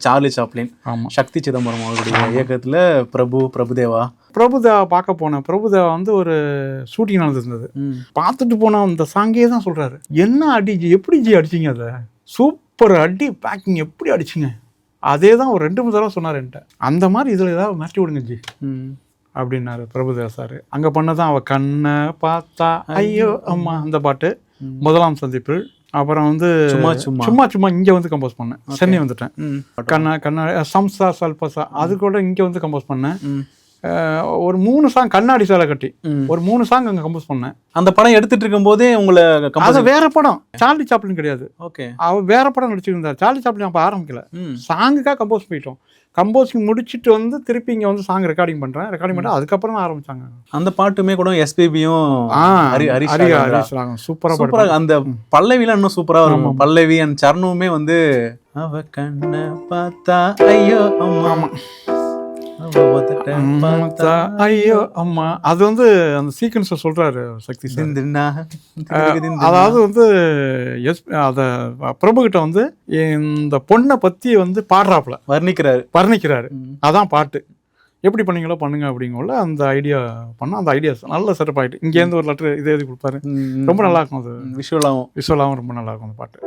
Charlie Chaplin, ஆமாம், சக்தி சிதம்பரம் அவருடைய இயக்கத்தில் பிரபுதேவா பார்க்க போனேன். பிரபுதேவா வந்து ஒரு ஷூட்டிங் நடந்துருந்தது. பார்த்துட்டு போன அந்த சாங்கே தான் சொல்கிறாரு, என்ன அடி ஜி, எப்படி ஜி அடிச்சிங்க, அதை சூப்பர் அடி, பேக்கிங் எப்படி அடிச்சிங்க, அதே தான் ஒரு 2-3 தடவை சொன்னார் என்கிட்ட. அந்த மாதிரி இதில் ஏதாவது மாற்றி விடுங்க ஜி அப்படின்னாரு பிரபுதேவா சார். அங்கே பண்ணதான் அவள் கண்ணை பார்த்தா ஐயோ அம்மா அந்த பாட்டு, முதலாம் சந்திப்பில். அப்புறம் வந்து சும்மா இங்கே வந்து கம்போஸ் பண்ணேன், சென்னை வந்துட்டேன். கண்ணா சம்சா சல்பசா அது கூட இங்கே வந்து கம்போஸ் பண்ணேன். ஒரு 3 சாங், கண்ணாடி சேலை கட்டி ஒரு 3 சாங் அங்கே கம்போஸ் பண்ணேன். அந்த படம் எடுத்துட்டு இருக்கும் போதே உங்களை அது வேற படம், சார்லி சாப்ளின் கிடையாது. ஓகே, அவர் வேற படம் நடிச்சிருந்தார். சார்லி சாப்ளின் அப்போ ஆரம்பிக்கல, சாங்குக்காக கம்போஸ் போயிட்டோம். கம்போசிங் முடிச்சுட்டு வந்து திருப்பி இங்கே வந்து சாங் ரெக்கார்டிங் பண்ணி அதுக்கப்புறம் தான் ஆரம்பிச்சாங்க. அந்த பாட்டுமே கூட எஸ்பிபியும் சூப்பராக, அந்த பல்லவிலாம் இன்னும் சூப்பரா வரும். பல்லவி அண்ட் சரணமுமே வந்து அவ கண்ணை பார்த்தா ஐயோ அம்மா ஐயோ அம்மா, அது வந்து அந்த சீக்வன்ஸை சொல்றாரு சக்தி சார். அதாவது வந்து அத பிரபு கிட்ட வந்து இந்த பொண்ணை பத்தி வந்து பாடுறாப்புல வர்ணிக்கிறாரு. அதான் பாட்டு. எப்படி பண்ணீங்களோ பண்ணுங்க அப்படிங்கல அந்த ஐடியா பண்ணா, அந்த ஐடியா நல்ல செட்டப் ஆகிட்டு இங்கேருந்து ஒரு லெட்டர் இதை எழுதி கொடுப்பாரு. ரொம்ப நல்லா இருக்கும். அது விஷுவலாகவும் ரொம்ப நல்லா இருக்கும் அந்த பாட்டு.